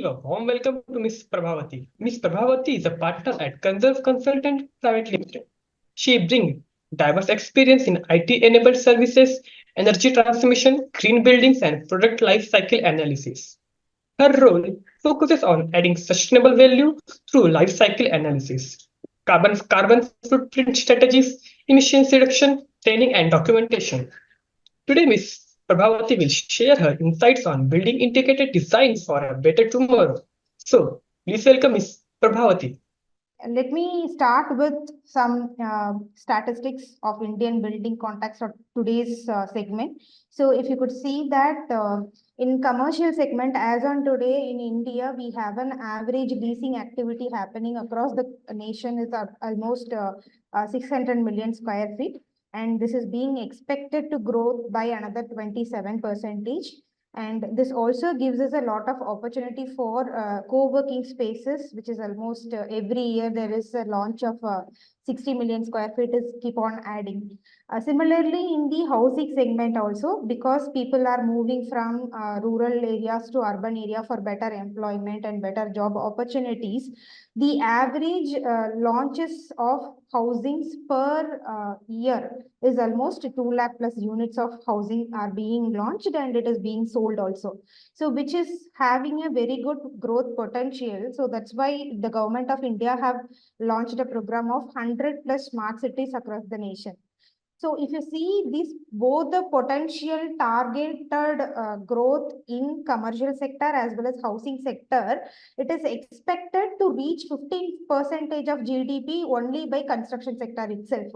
give a warm welcome to Ms. Prabhavathi. Ms. Prabhavathi is a partner at Conserve Consultants Pvt Ltd. She brings diverse experience in IT-enabled services, energy transmission, green buildings, and product life cycle analysis. Her role focuses on adding sustainable value through life cycle analysis, carbon footprint strategies, emissions reduction, training, and documentation. Today, Ms. Prabhavati will share her insights on building integrated design for a better tomorrow. So, please welcome Ms. Prabhavati. Let me start with some statistics of Indian building context of today's segment. So if you could see that in commercial segment as on today in India, we have an average leasing activity happening across the nation is almost 600 million square feet. And this is being expected to grow by another 27%. And this also gives us a lot of opportunity for co-working spaces, which is almost every year there is a launch of 60 million square feet is keep on adding. Similarly, in the housing segment also, because people are moving from rural areas to urban area for better employment and better job opportunities, the average launches of housings per year is almost 2 lakh plus units of housing are being launched and it is being sold also. So which is having a very good growth potential. So that's why the government of India have launched a program of 100 plus smart cities across the nation. So if you see this, both the potential targeted growth in commercial sector as well as housing sector, it is expected to reach 15% of GDP only by construction sector itself,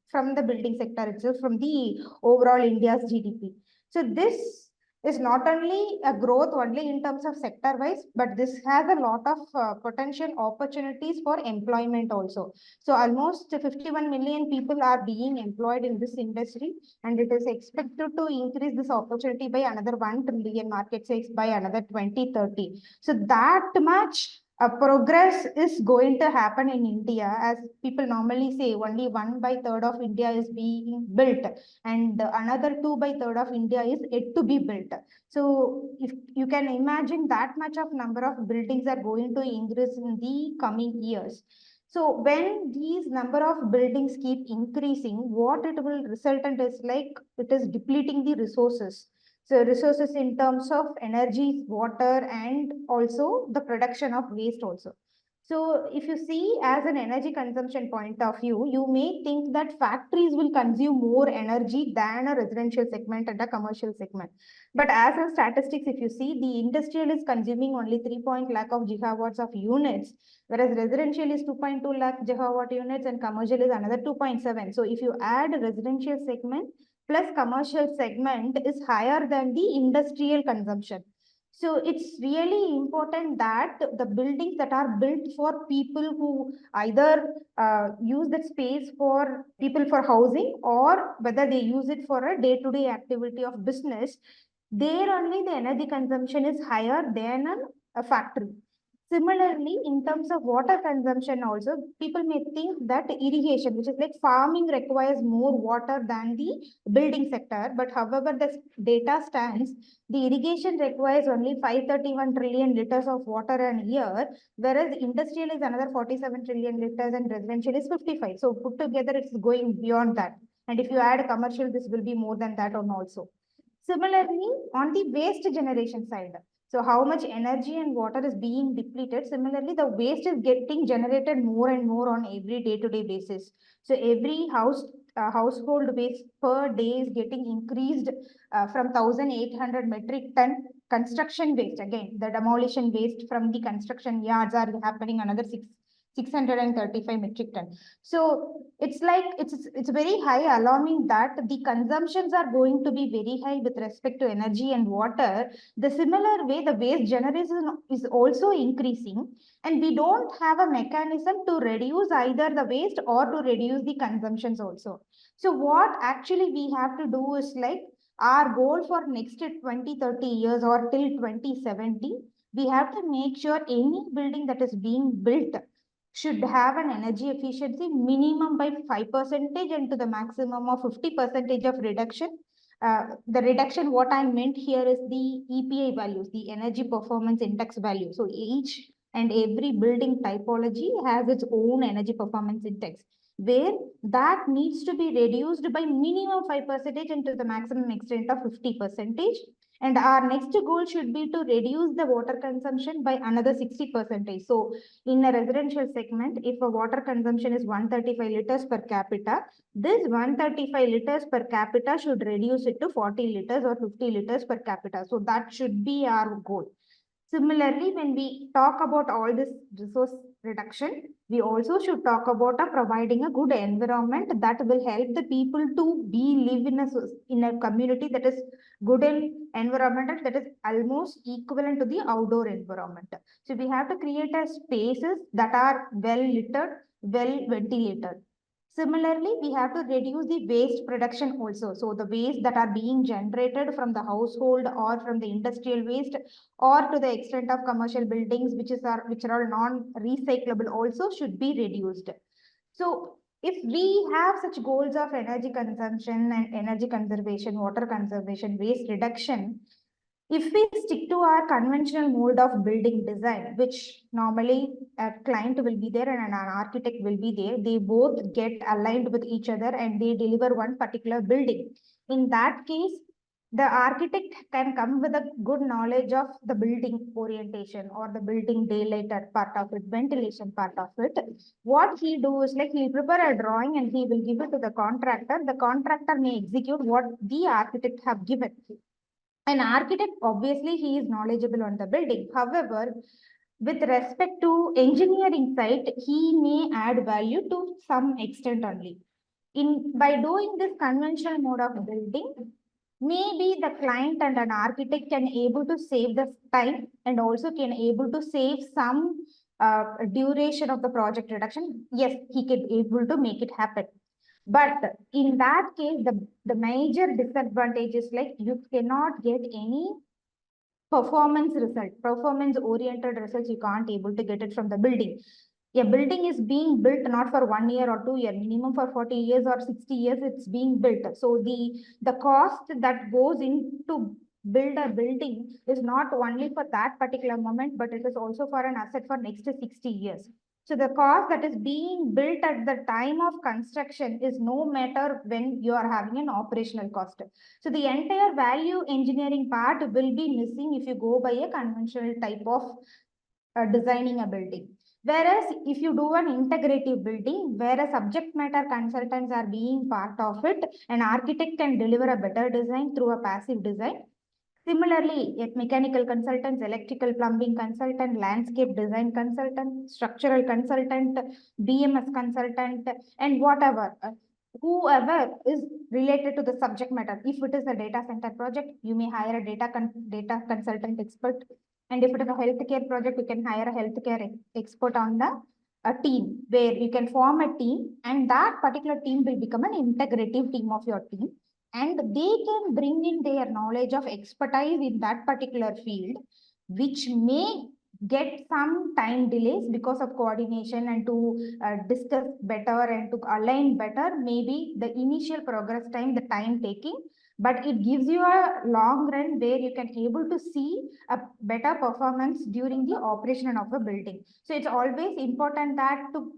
from the building sector itself, from the overall India's GDP. So this is not only a growth only in terms of sector wise, but this has a lot of potential opportunities for employment also. So almost 51 million people are being employed in this industry, and it is expected to increase this opportunity by another 1 trillion market size by another 2030. So that much progress is going to happen in India. As people normally say, only 1/3 of India is being built and another 2/3 of India is yet to be built. So if you can imagine, that much of number of buildings are going to increase in the coming years. So when these number of buildings keep increasing, what it will resultant is like it is depleting the resources. So resources in terms of energy, water, and also the production of waste also. So if you see as an energy consumption point of view, you may think that factories will consume more energy than a residential segment and a commercial segment. But as a statistics, if you see, the industrial is consuming only 3 lakh of gigawatts of units, whereas residential is 2.2 lakh gigawatt units and commercial is another 2.7. So if you add residential segment plus commercial segment is higher than the industrial consumption. So it's really important that the buildings that are built for people who either use that space for people for housing or whether they use it for a day-to-day activity of business, there only the energy consumption is higher than a factory. Similarly, in terms of water consumption also, people may think that irrigation, which is like farming, requires more water than the building sector. But however, the data stands, the irrigation requires only 531 trillion liters of water a year, whereas industrial is another 47 trillion liters and residential is 55. So put together, it's going beyond that. And if you add commercial, this will be more than that on also. Similarly, on the waste generation side, so how much energy and water is being depleted. Similarly, the waste is getting generated more and more on every day-to-day basis. So every household waste per day is getting increased from 1,800 metric ton construction waste. Again, the demolition waste from the construction yards are happening another 635 metric ton. So it's like it's very high, alarming that the consumptions are going to be very high with respect to energy and water. The similar way, the waste generation is also increasing, and we don't have a mechanism to reduce either the waste or to reduce the consumptions also. So what actually we have to do is like our goal for next 20-30 years or till 2070, we have to make sure any building that is being built should have an energy efficiency minimum by 5% and to the maximum of 50% of reduction The reduction, what I meant here is the EPI values, the energy performance index value. So each and every building typology has its own energy performance index, where that needs to be reduced by minimum 5% and to the maximum extent of 50%. And our next goal should be to reduce the water consumption by another 60%. So in a residential segment, if a water consumption is 135 liters per capita, this 135 liters per capita should reduce it to 40 liters or 50 liters per capita. So that should be our goal. Similarly, when we talk about all this resource reduction, we also should talk about providing a good environment that will help the people to live in a community that is good in environment, that is almost equivalent to the outdoor environment. So we have to create spaces that are well lit, well ventilated. Similarly, we have to reduce the waste production also. So the waste that are being generated from the household or from the industrial waste, or to the extent of commercial buildings, which are non-recyclable, also should be reduced. So if we have such goals of energy consumption and energy conservation, water conservation, waste reduction, if we stick to our conventional mode of building design, which normally a client will be there and an architect will be there, they both get aligned with each other and they deliver one particular building. In that case, the architect can come with a good knowledge of the building orientation or the building daylight part of it, ventilation part of it. What he do is like he'll prepare a drawing and he will give it to the contractor. The contractor may execute what the architect have given. An architect, obviously, he is knowledgeable on the building. However, with respect to engineering side, he may add value to some extent only. By doing this conventional mode of building, maybe the client and an architect can able to save the time and also can able to save some duration of the project reduction. Yes, he can able to make it happen. But in that case, the major disadvantage is like you cannot get any performance oriented results. You can't able to get it from the building. A building is being built not for 1 year or 2 years, minimum for 40 years or 60 years, it's being built. So the cost that goes into build a building is not only for that particular moment, but it is also for an asset for next 60 years. So the cost that is being built at the time of construction is no matter when you are having an operational cost. So the entire value engineering part will be missing if you go by a conventional type of designing a building. Whereas if you do an integrative building where a subject matter consultants are being part of it, an architect can deliver a better design through a passive design. Similarly, a mechanical consultant, electrical plumbing consultant, landscape design consultant, structural consultant, BMS consultant, and whatever, whoever is related to the subject matter. If it is a data center project, you may hire a data consultant expert. And if it is a healthcare project, you can hire a healthcare expert on a team, where you can form a team and that particular team will become an integrative team of your team. And they can bring in their knowledge of expertise in that particular field, which may get some time delays because of coordination and to discuss better and to align better, maybe the initial progress time, the time taking, but it gives you a long run where you can able to see a better performance during the operation of a building. So it's always important that to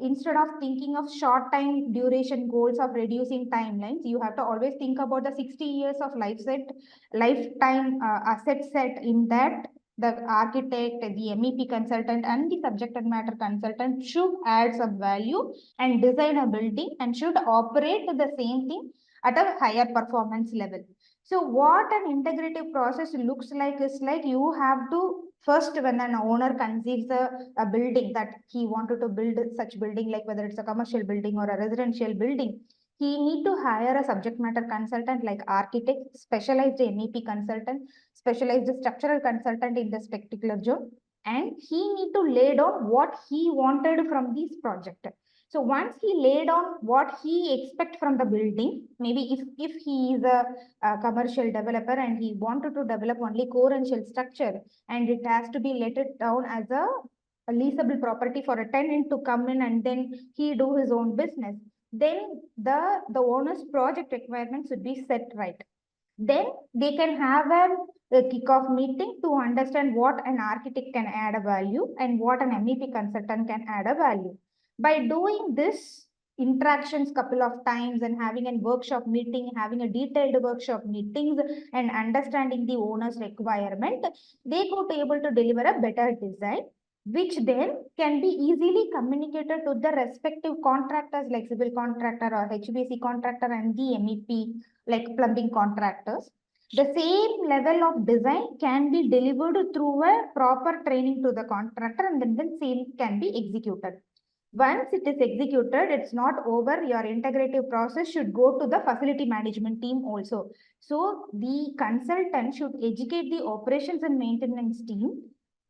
instead of thinking of short time duration goals of reducing timelines, you have to always think about the 60 years of lifetime asset set. In that, the architect, the MEP consultant, and the subject matter consultant should add some value and design a building and should operate the same thing at a higher performance level. So what an integrative process looks like is like you have to first, when an owner conceives a building that he wanted to build such building, like whether it's a commercial building or a residential building, he need to hire a subject matter consultant like architect, specialized MEP consultant, specialized structural consultant in this particular zone, and he need to lay down what he wanted from this project. So once he laid on what he expect from the building, maybe if he is a commercial developer and he wanted to develop only core and shell structure, and it has to be let it down as a leasable property for a tenant to come in and then he do his own business, then the owner's project requirements should be set right. Then they can have a kickoff meeting to understand what an architect can add a value and what an MEP consultant can add a value. By doing this interactions couple of times and having a workshop meeting, having a detailed workshop meetings and understanding the owner's requirement, they could be able to deliver a better design, which then can be easily communicated to the respective contractors like civil contractor or HVAC contractor and the MEP like plumbing contractors. The same level of design can be delivered through a proper training to the contractor, and then same can be executed. Once it is executed, it's not over. Your integrative process should go to the facility management team also. So the consultant should educate the operations and maintenance team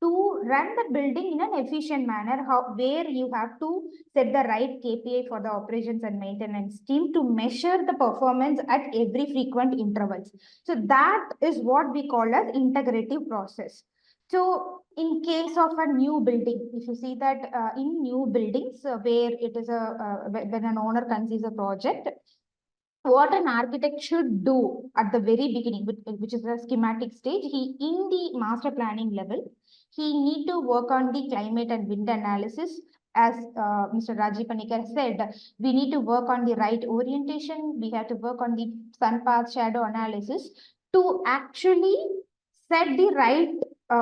to run the building in an efficient manner, where you have to set the right KPI for the operations and maintenance team to measure the performance at every frequent intervals. So that is what we call as integrative process. So in case of a new building, if you see that in new buildings where it is when an owner conceives a project, what an architect should do at the very beginning, which is a schematic stage, in the master planning level, he need to work on the climate and wind analysis. As Mr. Rajiv Panikar said, we need to work on the right orientation. We have to work on the sun path shadow analysis to actually set the right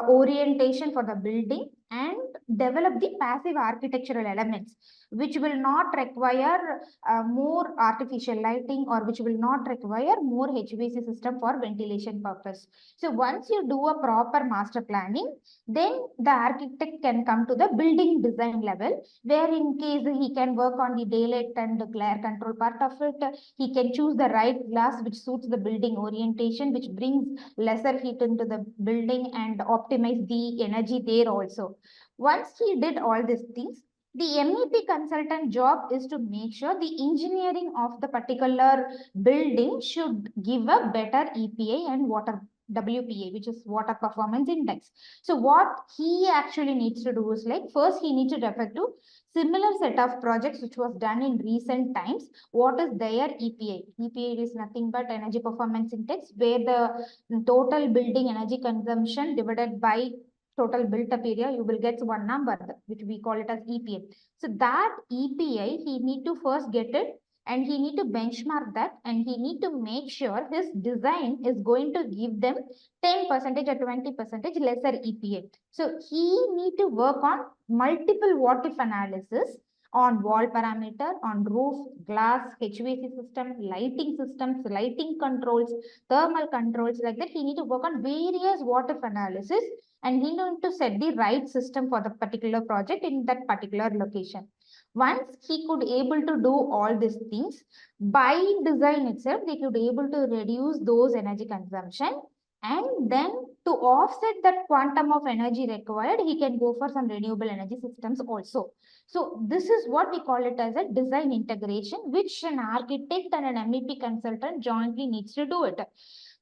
orientation for the building and develop the passive architectural elements, which will not require more artificial lighting or which will not require more HVAC system for ventilation purpose. So once you do a proper master planning, then the architect can come to the building design level, where in case he can work on the daylight and the glare control part of it, he can choose the right glass which suits the building orientation, which brings lesser heat into the building and optimize the energy there also. Once he did all these things, the MEP consultant job is to make sure the engineering of the particular building should give a better EPA and water WPA, which is water performance index. So what he actually needs to do is, like, first he needs to refer to similar set of projects which was done in recent times. What is their EPA? EPA is nothing but energy performance index, where the total building energy consumption divided by total built up area, you will get one number, which we call it as EPA. So that EPA, he need to first get it, and he need to benchmark that, and he need to make sure his design is going to give them 10% or 20% lesser EPA. So he need to work on multiple what if analysis on wall parameter, on roof, glass, HVAC system, lighting systems, lighting controls, thermal controls, like that. He need to work on various what if analysis, and he need to set the right system for the particular project in that particular location. Once he could able to do all these things, by design itself, they could able to reduce those energy consumption, and then to offset that quantum of energy required, he can go for some renewable energy systems also. So this is what we call it as a design integration, which an architect and an MEP consultant jointly needs to do it.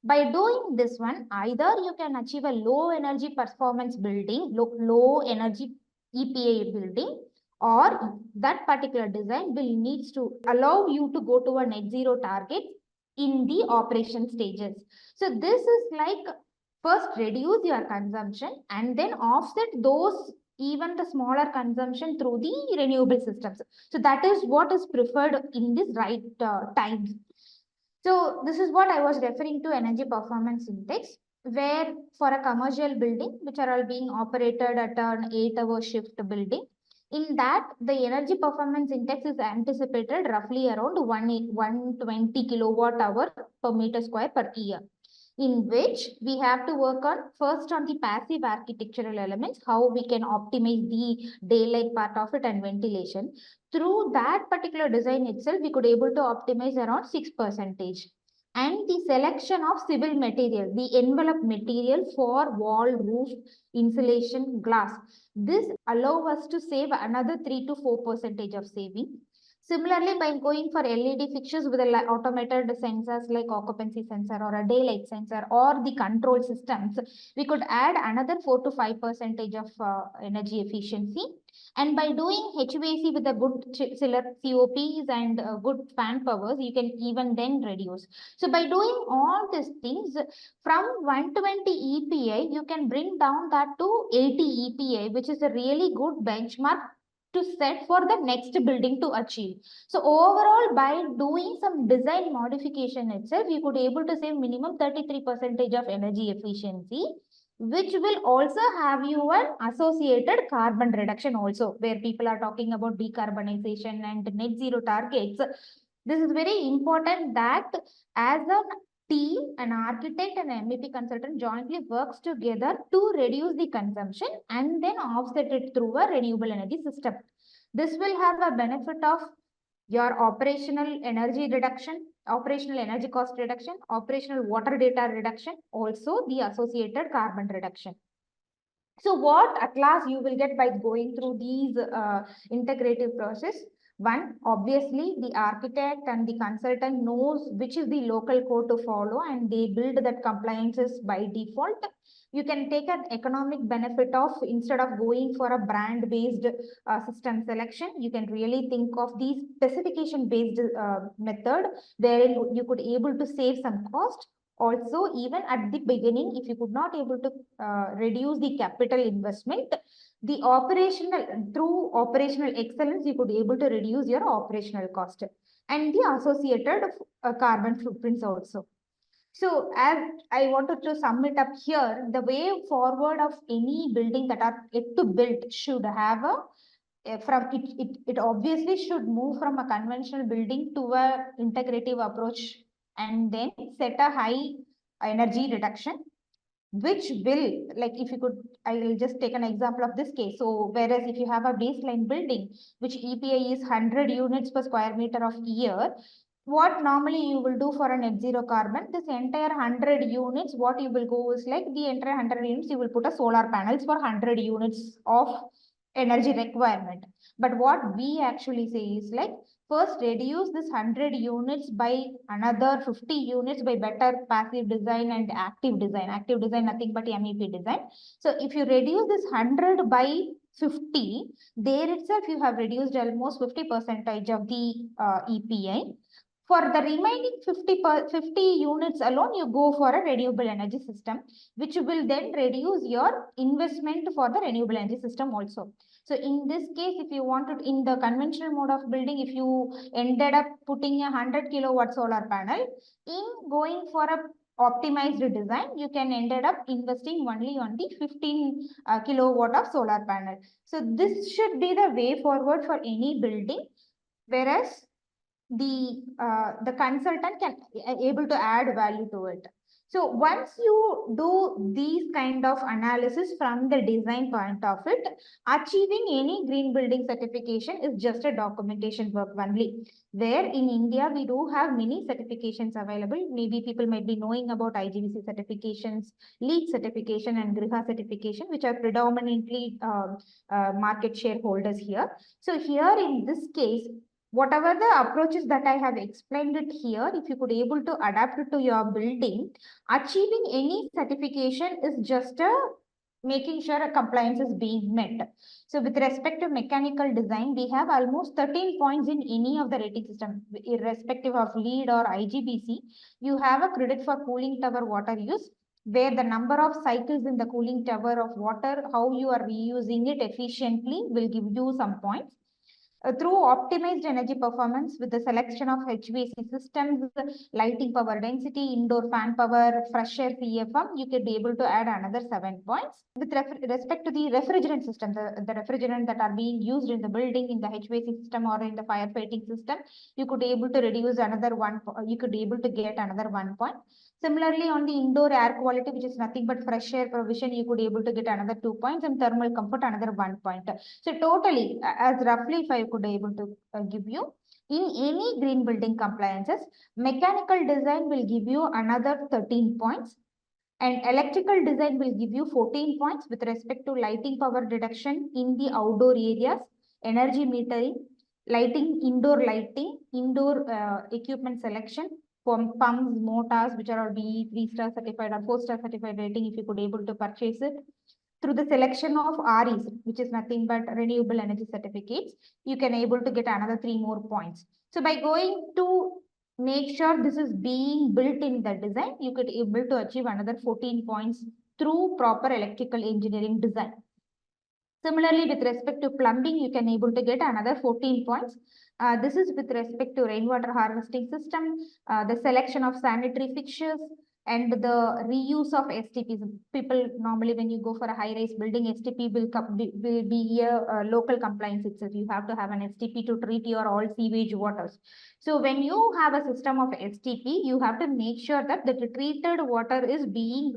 By doing this one, either you can achieve a low energy performance building, low energy EPA building, or that particular design will needs to allow you to go to a net zero target in the operation stages. So this is like, first reduce your consumption and then offset those even the smaller consumption through the renewable systems. So that is what is preferred in this right times. So this is what I was referring to energy performance index, where for a commercial building, which are all being operated at an 8-hour shift building, in that the energy performance index is anticipated roughly around 120 kilowatt hour per meter square per year, in which we have to work on first on the passive architectural elements, how we can optimize the daylight part of it and ventilation. Through that particular design itself, we could able to optimize around 6%. And the selection of civil material, the envelope material for wall, roof, insulation, glass. This allow us to save another 3 to 4% of saving. Similarly, by going for LED fixtures with automated sensors like occupancy sensor or a daylight sensor or the control systems, we could add another 4 to 5% of energy efficiency. And by doing HVAC with a good chiller COPs and good fan powers, you can even then reduce. So by doing all these things, from 120 EPA, you can bring down that to 80 EPA, which is a really good benchmark to set for the next building to achieve. So overall, by doing some design modification itself, you could able to save minimum 33% of energy efficiency, which will also have you an associated carbon reduction also, where people are talking about decarbonization and net zero targets. This is very important that as a team, an architect and an MEP consultant jointly works together to reduce the consumption and then offset it through a renewable energy system. This will have a benefit of your operational energy reduction, operational energy cost reduction, operational water data reduction, also the associated carbon reduction. So what at last you will get by going through these integrative process? One, obviously the architect and the consultant knows which is the local code to follow and they build that compliances by default. You can take an economic benefit of, instead of going for a brand based system selection, you can really think of the specification based method where you could able to save some cost. Also, even at the beginning, if you could not able to reduce the capital investment, the through operational excellence, you could able to reduce your operational cost and the associated carbon footprints also. So as I wanted to sum it up here, the way forward of any building that are yet to build should have a it obviously should move from a conventional building to a integrative approach and then set a high energy reduction, which will, like if you could, I will just take an example of this case. So whereas if you have a baseline building, which EPA is 100 units per square meter of year, what normally you will do for a net zero carbon, this entire 100 units, what you will go is like the entire 100 units, you will put a solar panels for 100 units of energy requirement. But what we actually say is like, first reduce this 100 units by another 50 units by better passive design and active design. Active design, nothing but MEP design. So if you reduce this 100 by 50, there itself you have reduced almost 50% of the EPA. For the remaining 50 units alone, you go for a renewable energy system, which will then reduce your investment for the renewable energy system also. So in this case, if you wanted in the conventional mode of building, if you ended up putting a 100 kilowatt solar panel, in going for a optimized design, you can ended up investing only on the 15 kilowatt of solar panel. So this should be the way forward for any building, whereas the consultant can able to add value to it. So once you do these kind of analysis from the design point of it, achieving any green building certification is just a documentation work only. Where in India, we do have many certifications available. Maybe people might be knowing about IGBC certifications, LEED certification and Griha certification, which are predominantly market shareholders here. So here in this case, whatever the approaches that I have explained it here, if you could able to adapt it to your building, achieving any certification is just a making sure a compliance is being met. So with respect to mechanical design, we have almost 13 points in any of the rating system, irrespective of LEED or IGBC. You have a credit for cooling tower water use, where the number of cycles in the cooling tower of water, how you are reusing it efficiently will give you some points. Through optimized energy performance with the selection of HVAC systems, lighting power density, indoor fan power, fresh air CFM, you could be able to add another 7 points. With respect to the refrigerant system, the refrigerant that are being used in the building, in the HVAC system or in the firefighting system, you could be able to reduce another 1, you could be able to get another 1 point. Similarly, on the indoor air quality, which is nothing but fresh air provision, you could be able to get another 2 points, and thermal comfort another 1 point. So totally, as roughly if I could be able to give you, in any green building compliances, mechanical design will give you another 13 points. And electrical design will give you 14 points with respect to lighting power reduction in the outdoor areas, energy metering, lighting, indoor equipment selection, from pumps, motors, which are all BE 3-star certified or 4-star certified rating, if you could able to purchase it. Through the selection of REs, which is nothing but renewable energy certificates, you can able to get another 3 more points. So by going to make sure this is being built in the design, you could able to achieve another 14 points through proper electrical engineering design. Similarly, with respect to plumbing, you can able to get another 14 points. This is with respect to rainwater harvesting system, the selection of sanitary fixtures, and the reuse of STPs. People normally, when you go for a high-rise building, STP will be a local compliance itself. You have to have an STP to treat your all sewage waters. So when you have a system of STP, you have to make sure that the treated water is being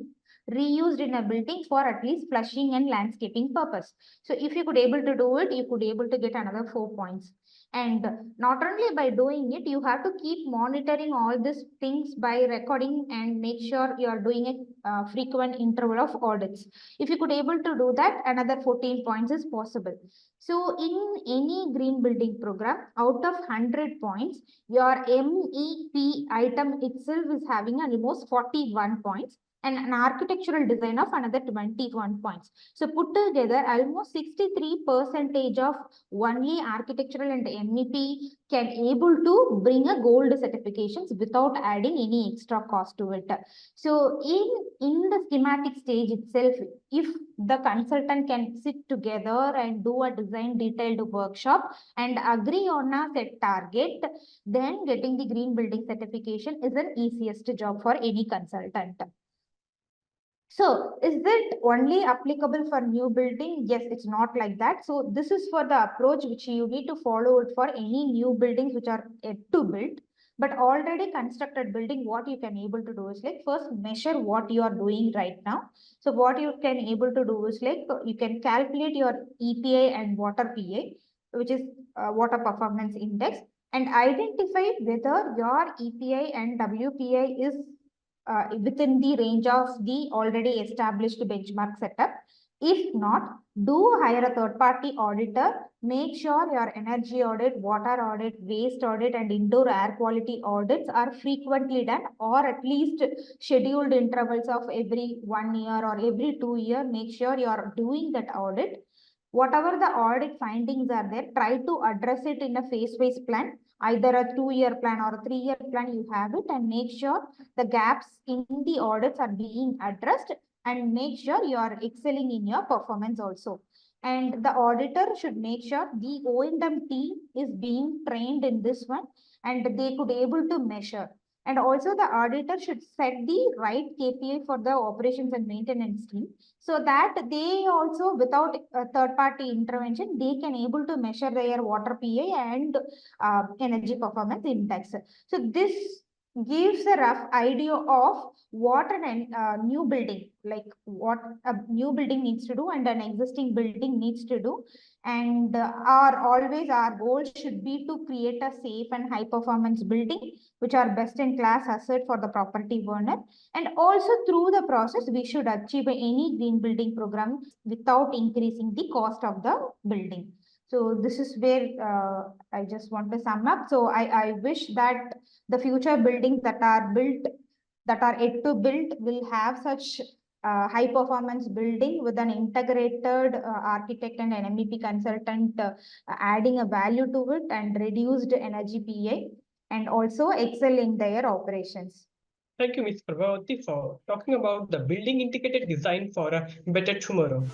reused in a building for at least flushing and landscaping purpose. So if you could able to do it, you could able to get another 4 points. And not only by doing it, you have to keep monitoring all these things by recording and make sure you are doing a frequent interval of audits. If you could able to do that, another 14 points is possible. So in any green building program, out of 100 points, your MEP item itself is having almost 41 points, and an architectural design of another 21 points. So put together, almost 63% of only architectural and MEP can able to bring a gold certifications without adding any extra cost to it. So in the schematic stage itself, if the consultant can sit together and do a design detailed workshop and agree on a set target, then getting the green building certification is an easiest job for any consultant. So is it only applicable for new building? Yes, it's not like that. So this is for the approach which you need to follow it for any new buildings which are yet to build. But already constructed building, what you can able to do is like first measure what you are doing right now. So what you can able to do is like you can calculate your EPA and water PA, which is water performance index, and identify whether your EPA and WPA is within the range of the already established benchmark setup. If not, do hire a third-party auditor. Make sure your energy audit, water audit, waste audit, and indoor air quality audits are frequently done, or at least scheduled intervals of every 1 year or every 2 years. Make sure you are doing that audit. Whatever the audit findings are there, try to address it in a phase-wise plan, either a 2-year plan or a 3-year plan. You have it, and make sure the gaps in the audits are being addressed, and make sure you are excelling in your performance also. And the auditor should make sure the O&M team is being trained in this one, and they could able to measure. And also the auditor should set the right KPI for the operations and maintenance team, so that they also, without a third-party intervention, they can able to measure their water PA and energy performance index. So this gives a rough idea of what a new building, like what a new building needs to do and an existing building needs to do. And our goal should be to create a safe and high performance building which are best in class asset for the property owner. And also through the process, we should achieve any green building program without increasing the cost of the building. So this is where I just want to sum up. So I wish that the future buildings that are built, that are yet to build, will have such high performance building with an integrated architect and an MEP consultant adding a value to it, and reduced energy PA, and also excel in their operations. Thank you, Ms. Prabhavati, for talking about the building integrated design for a better tomorrow.